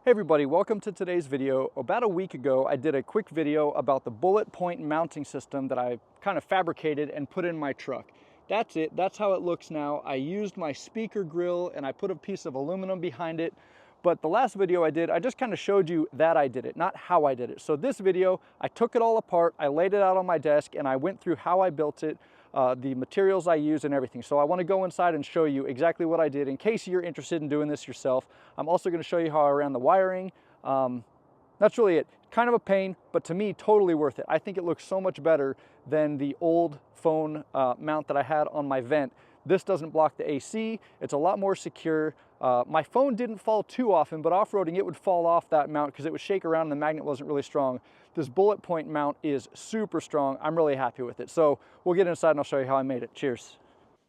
Hey everybody, welcome to today's video. About a week ago, I did a quick video about the bullet point mounting system that I kind of fabricated and put in my truck. That's it, that's how it looks now. I used my speaker grill and I put a piece of aluminum behind it. But the last video I did, I just kind of showed you that I did it, not how I did it. So this video, I took it all apart, I laid it out on my desk, and I went through how I built it, the materials I used and everything. So I want to go inside and show you exactly what I did in case you're interested in doing this yourself. I'm also going to show you how I ran the wiring. That's really it. Kind of a pain, but to me, totally worth it. I think it looks so much better than the old phone mount that I had on my vent. This doesn't block the AC. It's a lot more secure. My phone didn't fall too often, but off-roading it would fall off that mount because it would shake around and the magnet wasn't really strong. This bullet point mount is super strong. I'm really happy with it. So we'll get inside and I'll show you how I made it. Cheers.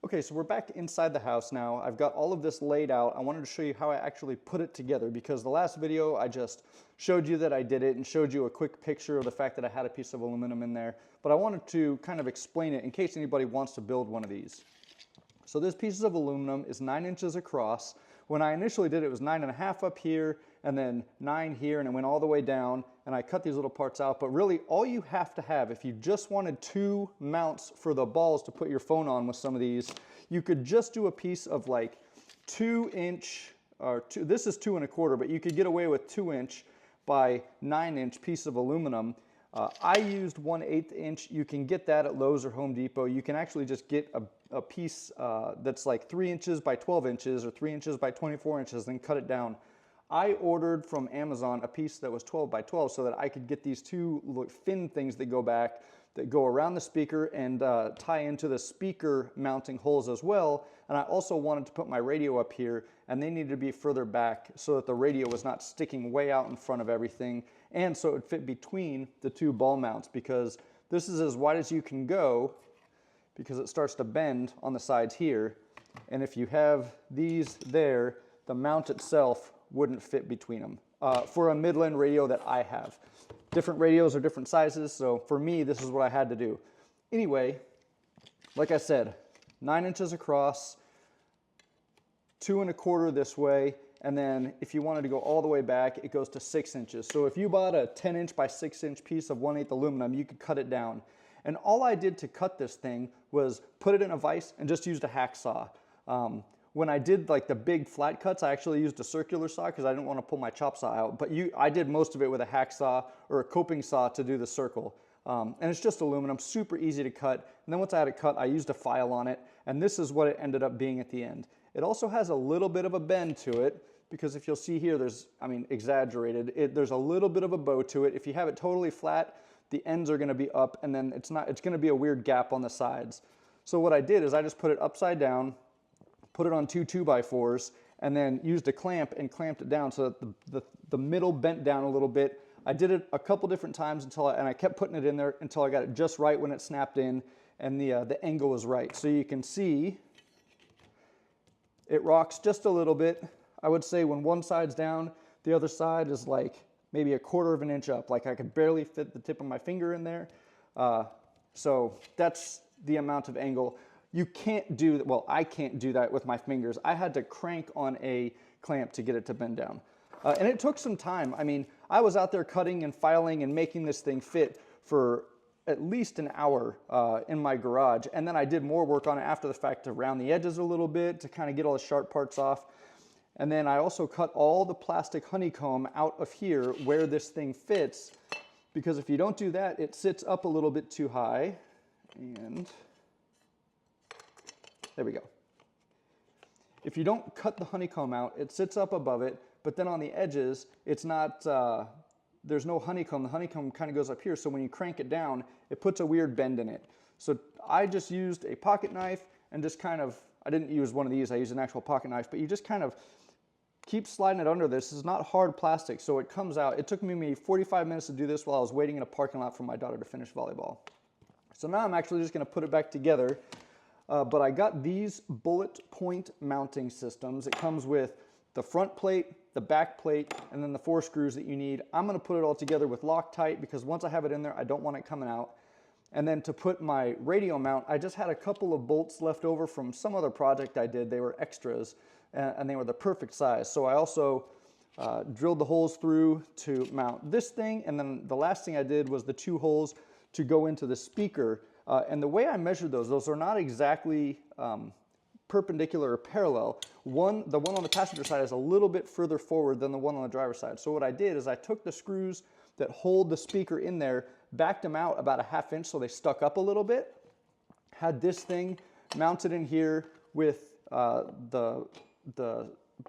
Okay, so we're back inside the house now. I've got all of this laid out. I wanted to show you how I actually put it together because the last video I just showed you that I did it and showed you a quick picture of the fact that I had a piece of aluminum in there. But I wanted to kind of explain it in case anybody wants to build one of these. So this piece of aluminum is 9 inches across. When I initially did it, it was 9.5 up here and then 9 here, and it went all the way down, and I cut these little parts out. But really, all you have to have, if you just wanted 2 mounts for the balls to put your phone on with some of these, you could just do a piece of like 2 inch, or this is 2 1/4, but you could get away with 2 inch by 9 inch piece of aluminum. I used 1/8 inch. You can get that at Lowe's or Home Depot. You can actually just get a piece that's like 3 inches by 12 inches or 3 inches by 24 inches and cut it down. I ordered from Amazon a piece that was 12 by 12 so that I could get these 2 fin things that go back, that go around the speaker and tie into the speaker mounting holes as well. And I also wanted to put my radio up here, and they needed to be further back so that the radio was not sticking way out in front of everything, and so it would fit between the 2 ball mounts, because this is as wide as you can go because it starts to bend on the sides here. And if you have these there, the mount itself wouldn't fit between them for a Midland radio that I have. Different radios are different sizes, so for me, this is what I had to do. Anyway, like I said, 9 inches across, 2 1/4 this way, and then if you wanted to go all the way back, it goes to 6 inches. So if you bought a 10 inch by 6 inch piece of 1/8 aluminum, you could cut it down. And all I did to cut this thing was put it in a vise and just used a hacksaw. When I did like the big flat cuts, I actually used a circular saw because I didn't want to pull my chop saw out. But I did most of it with a hacksaw or a coping saw to do the circle. And it's just aluminum, super easy to cut. And then once I had it cut, I used a file on it. And this is what it ended up being at the end. It also has a little bit of a bend to it because if you'll see here, exaggerated. There's a little bit of a bow to it. If you have it totally flat, the ends are going to be up, and then it's going to be a weird gap on the sides. So what I did is I just put it upside down, put it on 2 2x4s, and then used a clamp and clamped it down so that the middle bent down a little bit. I did it a couple different times and I kept putting it in there until I got it just right when it snapped in and the angle was right. So you can see it rocks just a little bit. I would say when one side's down, the other side is like maybe 1/4 of an inch up. Like I could barely fit the tip of my finger in there. So that's the amount of angle. You can't do that. Well, I can't do that with my fingers. I had to crank on a clamp to get it to bend down. And it took some time. I mean, I was out there cutting and filing and making this thing fit for at least an hour in my garage. And then I did more work on it after the fact to round the edges a little bit to kind of get all the sharp parts off. And then I also cut all the plastic honeycomb out of here where this thing fits, because if you don't do that, it sits up a little bit too high. And there we go. If you don't cut the honeycomb out, it sits up above it, but then on the edges, it's not, there's no honeycomb. The honeycomb kind of goes up here, so when you crank it down, it puts a weird bend in it. So I just used a pocket knife and just kind of, I didn't use one of these, I used an actual pocket knife, but you just kind of keep sliding it under this. It's not hard plastic, so it comes out. It took me maybe 45 minutes to do this while I was waiting in a parking lot for my daughter to finish volleyball. So now I'm actually just going to put it back together. But I got these bullet point mounting systems. It comes with the front plate, the back plate, and then the 4 screws that you need. I'm going to put it all together with Loctite because once I have it in there, I don't want it coming out. And then to put my radio mount, I just had a couple of bolts left over from some other project I did. They were extras, and they were the perfect size. So I also drilled the holes through to mount this thing, and then the last thing I did was the 2 holes to go into the speaker. And the way I measured those are not exactly perpendicular or parallel. The one on the passenger side is a little bit further forward than the one on the driver's side. So what I did is I took the screws that hold the speaker in there, backed them out about a ½ inch so they stuck up a little bit, had this thing mounted in here with the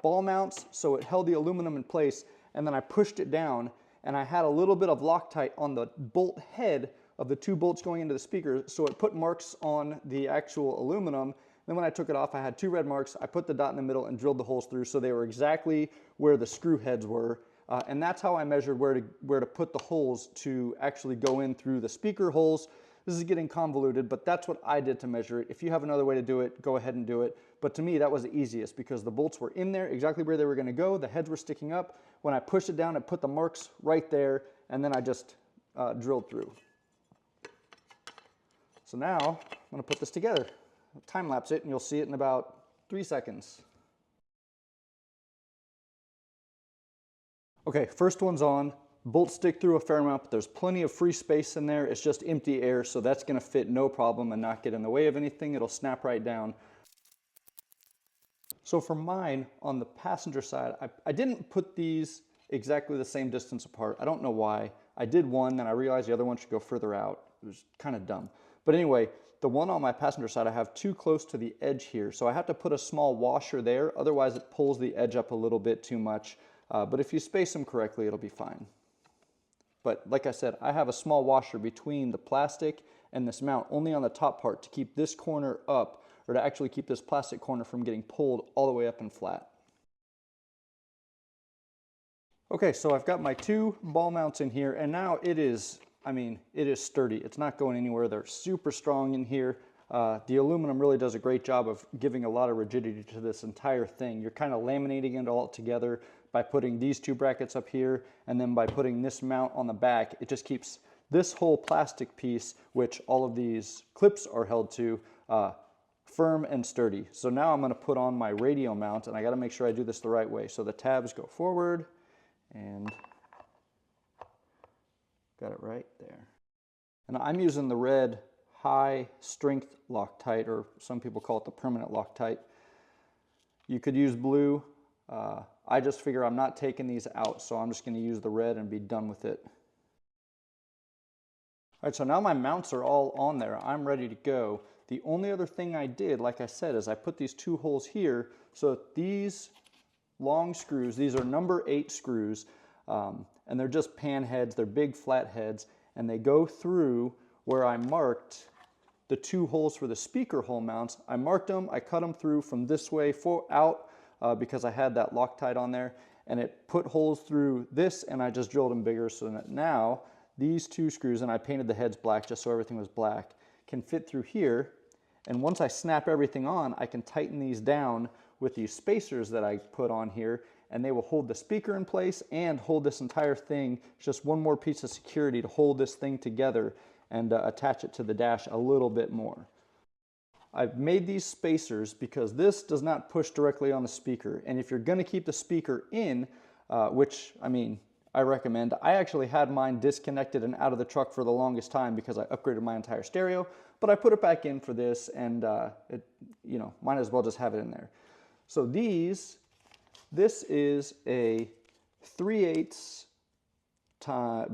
ball mounts so it held the aluminum in place, and then I pushed it down, and I had a little bit of Loctite on the bolt head of the 2 bolts going into the speaker, so it put marks on the actual aluminum. Then when I took it off, I had 2 red marks. I put the dot in the middle and drilled the holes through so they were exactly where the screw heads were. And that's how I measured where to put the holes to actually go in through the speaker holes. This is getting convoluted, but that's what I did to measure it. If you have another way to do it, go ahead and do it. But to me, that was the easiest because the bolts were in there exactly where they were going to go. The heads were sticking up. When I pushed it down, it put the marks right there, and then I just drilled through. So now I'm going to put this together. Time lapse it, and you'll see it in about 3 seconds. Okay, first one's on. Bolts stick through a fair amount, but there's plenty of free space in there. It's just empty air, so that's going to fit no problem and not get in the way of anything. It'll snap right down. So for mine, on the passenger side, I didn't put these exactly the same distance apart. I don't know why. I did one, then I realized the other one should go further out. It was kind of dumb. But anyway, the one on my passenger side I have too close to the edge here, so I have to put a small washer there, otherwise it pulls the edge up a little bit too much. But if you space them correctly, it'll be fine. But like I said, I have a small washer between the plastic and this mount, only on the top part, to keep this corner up, or to actually keep this plastic corner from getting pulled all the way up and flat. Okay, so I've got my 2 ball mounts in here, and now it is, it is sturdy. It's not going anywhere. They're super strong in here. The aluminum really does a great job of giving a lot of rigidity to this entire thing. You're kind of laminating it all together by putting these 2 brackets up here, and then by putting this mount on the back. It just keeps this whole plastic piece, which all of these clips are held to, firm and sturdy. So now I'm going to put on my radio mount, and I got to make sure I do this the right way. So the tabs go forward, and got it right there. And I'm using the red high strength Loctite, or some people call it the permanent Loctite. You could use blue. I just figure I'm not taking these out, so I'm just going to use the red and be done with it. All right, so now my mounts are all on there. I'm ready to go. The only other thing I did, like I said, is I put these 2 holes here. So these long screws, these are number 8 screws, and they're just pan heads. They're big flat heads, and they go through where I marked the 2 holes for the speaker hole mounts. I marked them, I cut them through from this way out because I had that Loctite on there, and it put holes through this, and I just drilled them bigger so that now these 2 screws, and I painted the heads black just so everything was black, can fit through here. And once I snap everything on, I can tighten these down with these spacers that I put on here, and they will hold the speaker in place and hold this entire thing. It's just one more piece of security to hold this thing together and attach it to the dash a little bit more. I've made these spacers because this does not push directly on the speaker, and if you're going to keep the speaker in, which I recommend. I actually had mine disconnected and out of the truck for the longest time because I upgraded my entire stereo, but I put it back in for this, and might as well just have it in there. So this is a 3/8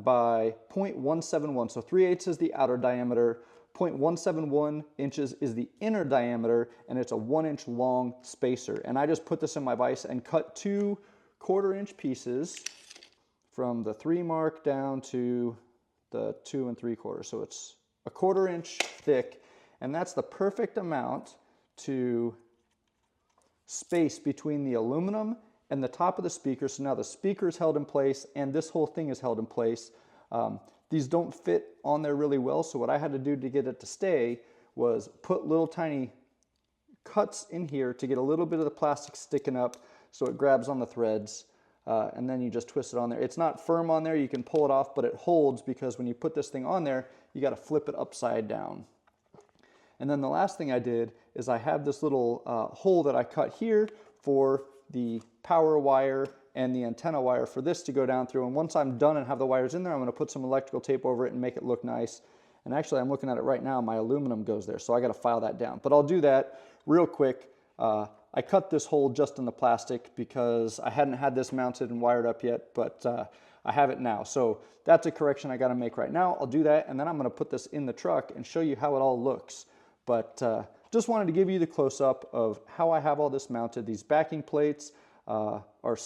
by 0.171. So 3/8 is the outer diameter, 0.171 inches is the inner diameter, and it's a 1-inch long spacer. And I just put this in my vise and cut 2 1/4-inch pieces from the 3 mark down to the 2 3/4. So it's a 1/4 inch thick, and that's the perfect amount to space between the aluminum and the top of the speaker. So now the speaker is held in place and this whole thing is held in place. These don't fit on there really well, so what I had to do to get it to stay was put little tiny cuts in here to get a little bit of the plastic sticking up so it grabs on the threads. And then you just twist it on there. It's not firm on there, you can pull it off, but it holds because when you put this thing on there, you got to flip it upside down. And then the last thing I did is I have this little hole that I cut here for the power wire and the antenna wire for this to go down through. And once I'm done and have the wires in there, I'm going to put some electrical tape over it and make it look nice. And actually, I'm looking at it right now, my aluminum goes there, so I got to file that down. But I'll do that real quick. I cut this hole just in the plastic because I hadn't had this mounted and wired up yet, but I have it now. So that's a correction I got to make right now. I'll do that, and then I'm going to put this in the truck and show you how it all looks. But just wanted to give you the close-up of how I have all this mounted. These backing plates are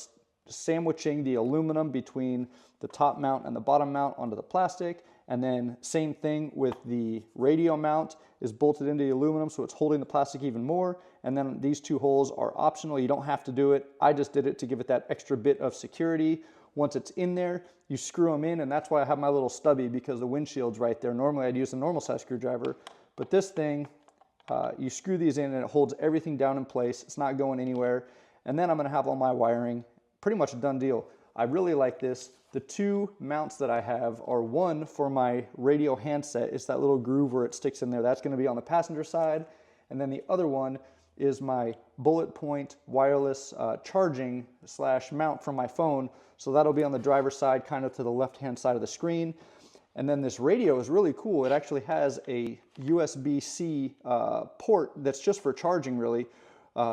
sandwiching the aluminum between the top mount and the bottom mount onto the plastic. And then same thing with the radio mount is bolted into the aluminum, so it's holding the plastic even more. And then these two holes are optional. You don't have to do it. I just did it to give it that extra bit of security. Once it's in there, you screw them in, and that's why I have my little stubby, because the windshield's right there. Normally I'd use a normal size screwdriver, but this thing, you screw these in and it holds everything down in place. It's not going anywhere. And then I'm gonna have all my wiring, pretty much a done deal. I really like this. The two mounts that I have are one for my radio handset. It's that little groove where it sticks in there. That's going to be on the passenger side. And then the other one is my Bullet Point wireless charging / mount from my phone. So that'll be on the driver's side, kind of to the left-hand side of the screen. And then this radio is really cool. It actually has a USB-C port that's just for charging, really.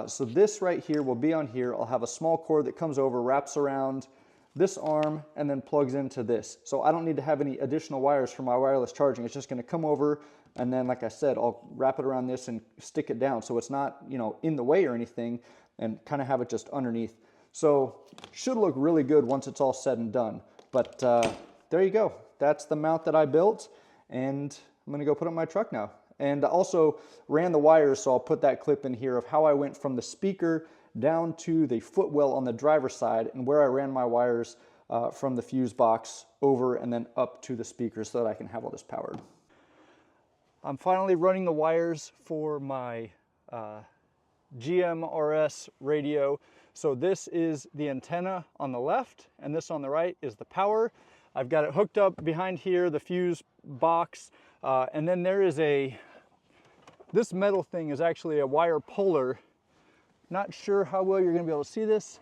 So this right here will be on here. I'll have a small cord that comes over, wraps around this arm, and then plugs into this. So I don't need to have any additional wires for my wireless charging. It's just going to come over, and then, like I said, I'll wrap it around this and stick it down so it's not, you know, in the way or anything, and kind of have it just underneath. So should look really good once it's all said and done. But there you go. That's the mount that I built, and I'm going to go put it in my truck now. And I also ran the wires, so I'll put that clip in here of how I went from the speaker down to the footwell on the driver's side, and where I ran my wires from the fuse box over and then up to the speaker so that I can have all this powered. I'm finally running the wires for my GMRS radio. So this is the antenna on the left, and this on the right is the power. I've got it hooked up behind here, the fuse box, and then there is this metal thing is actually a wire puller. Not sure how well you're going to be able to see this,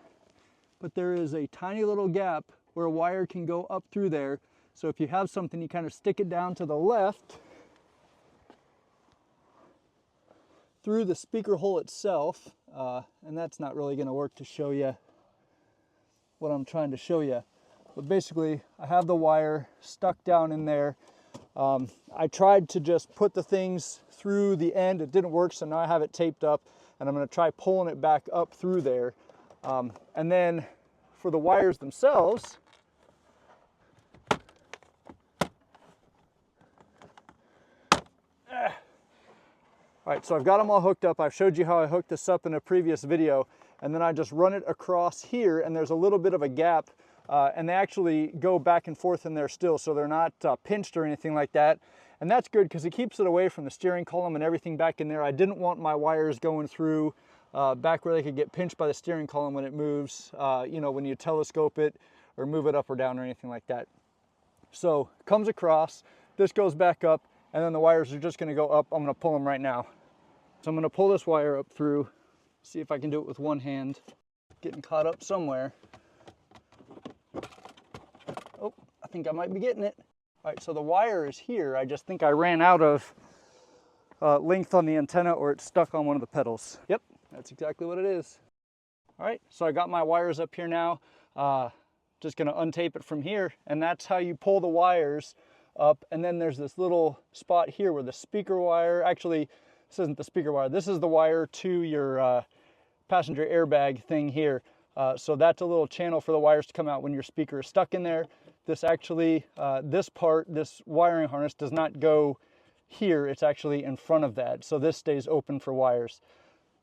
but there is a tiny little gap where a wire can go up through there. So if you have something, you kind of stick it down to the left through the speaker hole itself, and that's not really going to work to show you what I'm trying to show you. But basically, I have the wire stuck down in there. I tried to just put the things through the end. It didn't work, so now I have it taped up, and I'm going to try pulling it back up through there. And then for the wires themselves, all right, so I've got them all hooked up. I've showed you how I hooked this up in a previous video, and then I just run it across here, and there's a little bit of a gap, and they actually go back and forth in there still, so they're not pinched or anything like that. And that's good because it keeps it away from the steering column and everything back in there. I didn't want my wires going through back where they could get pinched by the steering column when it moves, you know, when you telescope it or move it up or down or anything like that. So it comes across, this goes back up, and then the wires are just going to go up. I'm going to pull them right now. So I'm going to pull this wire up through, see if I can do it with one hand. Getting caught up somewhere. Oh, I think I might be getting it. All right, so the wire is here. I just think I ran out of length on the antenna, or it's stuck on one of the pedals. Yep, that's exactly what it is. All right, so I got my wires up here now. Just gonna untape it from here, and that's how you pull the wires up. And then there's this little spot here where the speaker wire, actually, this isn't the speaker wire, this is the wire to your passenger airbag thing here. So that's a little channel for the wires to come out when your speaker is stuck in there. This actually, this part, this wiring harness does not go here, it's actually in front of that. So this stays open for wires.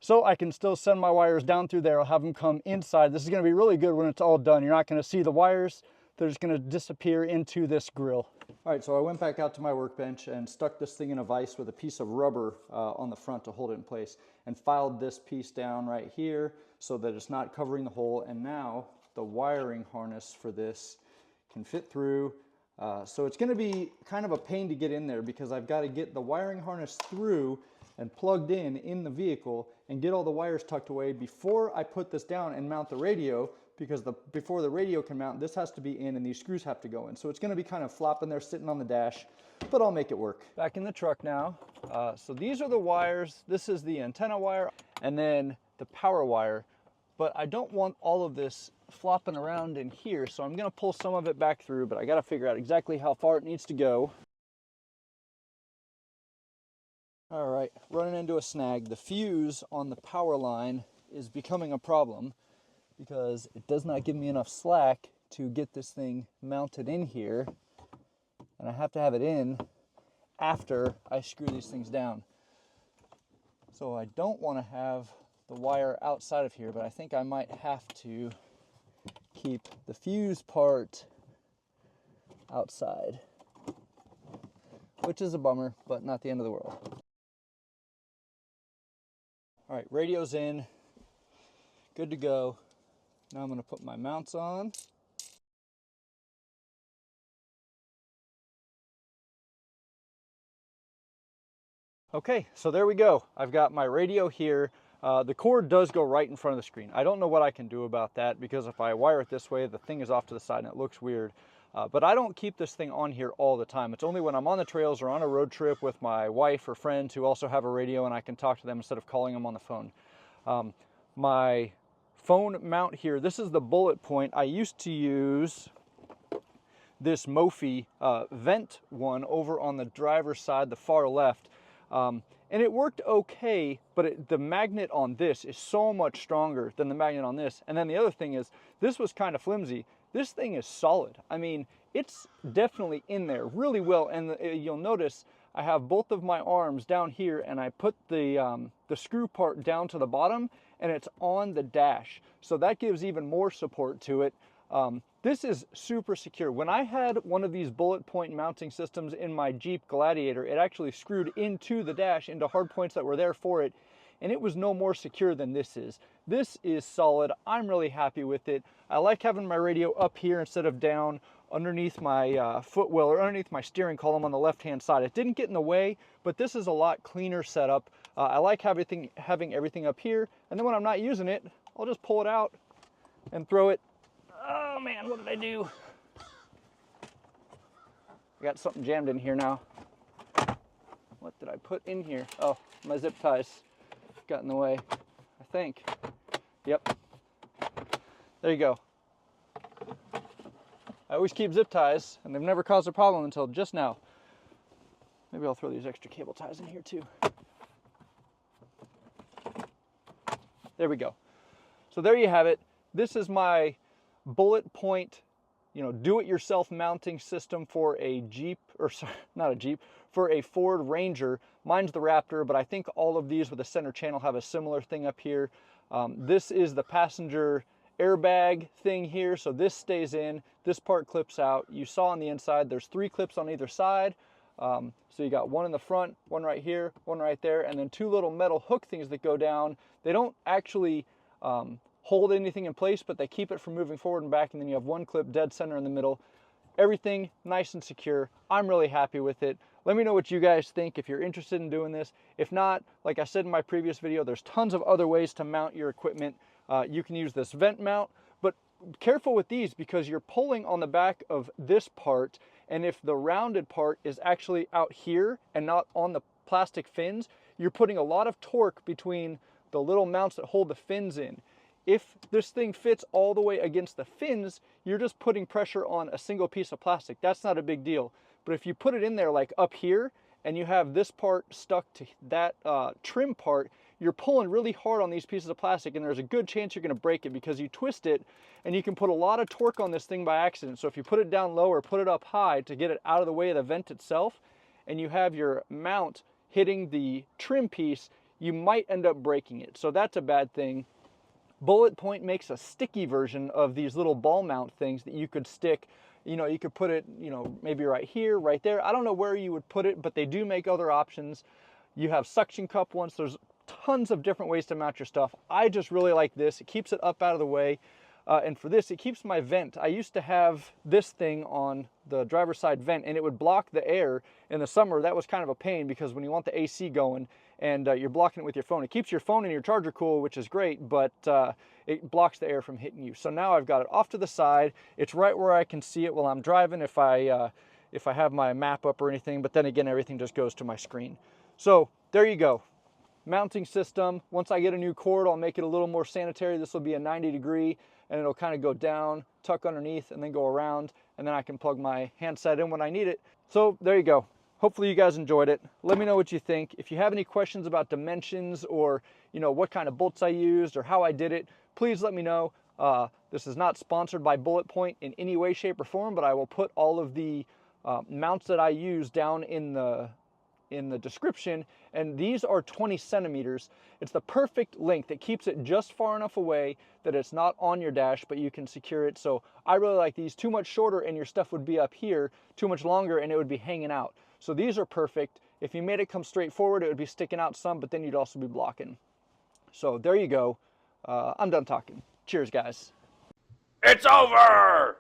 So I can still send my wires down through there. I'll have them come inside. This is gonna be really good when it's all done. You're not gonna see the wires. They're just gonna disappear into this grill. All right, so I went back out to my workbench and stuck this thing in a vise with a piece of rubber on the front to hold it in place, and filed this piece down right here so that it's not covering the hole. And now the wiring harness for this can fit through. So it's gonna be kind of a pain to get in there because I've got to get the wiring harness through and plugged in the vehicle and get all the wires tucked away before I put this down and mount the radio, because before the radio can mount, this has to be in and these screws have to go in. So it's gonna be kind of flopping there, sitting on the dash, but I'll make it work. Back in the truck now. So these are the wires. This is the antenna wire and then the power wire, but I don't want all of this flopping around in here. So I'm gonna pull some of it back through, but I gotta figure out exactly how far it needs to go. All right, running into a snag. The fuse on the power line is becoming a problem because it does not give me enough slack to get this thing mounted in here, and I have to have it in after I screw these things down. So I don't want to have the wire outside of here, but I think I might have to keep the fuse part outside, which is a bummer, but not the end of the world. All right, radio's in, good to go. Now I'm gonna put my mounts on. Okay, so there we go. I've got my radio here. The cord does go right in front of the screen. I don't know what I can do about that because if I wire it this way, the thing is off to the side and it looks weird. But I don't keep this thing on here all the time. It's only when I'm on the trails or on a road trip with my wife or friends who also have a radio and I can talk to them instead of calling them on the phone. My phone mount here, this is the Bullet Point. I used to use this Mophie vent one over on the driver's side, the far left. And it worked okay, but the magnet on this is so much stronger than the magnet on this. And then the other thing is, this was kind of flimsy. This thing is solid. I mean, it's definitely in there really well. And you'll notice I have both of my arms down here and I put the screw part down to the bottom and it's on the dash. So that gives even more support to it. This is super secure. When I had one of these bullet point mounting systems in my Jeep Gladiator, it actually screwed into the dash, into hard points that were there for it, and it was no more secure than this is. This is solid. I'm really happy with it. I like having my radio up here instead of down underneath my footwell or underneath my steering column on the left-hand side. It didn't get in the way, but this is a lot cleaner setup. I like having everything up here, and then when I'm not using it, I'll just pull it out and throw it. Oh man, what did I do? I got something jammed in here now. What did I put in here? Oh, my zip ties got in the way, I think. Yep. There you go. I always keep zip ties, and they've never caused a problem until just now. Maybe I'll throw these extra cable ties in here too. There we go. So there you have it. This is my Bullet Point, do-it-yourself mounting system for a Jeep, or sorry, not a Jeep, for a Ford Ranger. Mine's the Raptor, but I think all of these with a center channel have a similar thing up here. This is the passenger airbag thing here, so this stays in, this part clips out. You saw on the inside, there's 3 clips on either side. So you got one in the front, one right here, one right there, and then 2 little metal hook things that go down. They don't actually hold anything in place, but they keep it from moving forward and back, and then you have 1 clip dead center in the middle. Everything nice and secure. I'm really happy with it. Let me know what you guys think if you're interested in doing this. If not, like I said in my previous video, there's tons of other ways to mount your equipment. You can use this vent mount, but careful with these because you're pulling on the back of this part, and if the rounded part is actually out here and not on the plastic fins, you're putting a lot of torque between the little mounts that hold the fins in. If this thing fits all the way against the fins, you're just putting pressure on a single piece of plastic. That's not a big deal. But if you put it in there like up here and you have this part stuck to that trim part, you're pulling really hard on these pieces of plastic and there's a good chance you're going to break it because you twist it and you can put a lot of torque on this thing by accident. So if you put it down low or put it up high to get it out of the way of the vent itself and you have your mount hitting the trim piece, you might end up breaking it. So that's a bad thing. Bullet Point makes a sticky version of these little ball mount things that you could stick. You could put it, maybe right here, right there. I don't know where you would put it, but they do make other options. You have suction cup ones. There's tons of different ways to mount your stuff. I just really like this. It keeps it up out of the way. And for this, it keeps my vent. I used to have this thing on the driver's side vent, and it would block the air. In the summer, that was kind of a pain because when you want the AC going and you're blocking it with your phone, it keeps your phone and your charger cool, which is great, but it blocks the air from hitting you. So now I've got it off to the side. It's right where I can see it while I'm driving if I have my map up or anything, but then again, everything just goes to my screen. So there you go. Mounting system. Once I get a new cord, I'll make it a little more sanitary. This will be a 90-degree, and it'll kind of go down, tuck underneath, and then go around, and then I can plug my handset in when I need it. So there you go. Hopefully you guys enjoyed it. Let me know what you think. If you have any questions about dimensions or what kind of bolts I used or how I did it, please let me know. This is not sponsored by Bullet Point in any way, shape, or form, but I will put all of the mounts that I use down in the description, and these are 20 centimeters. It's the perfect length. It keeps it just far enough away that it's not on your dash, but you can secure it. So I really like these. Too much shorter and your stuff would be up here, too much longer and it would be hanging out. So these are perfect. If you made it come straight forward, it would be sticking out some, but then you'd also be blocking. So there you go. I'm done talking. Cheers, guys. It's over!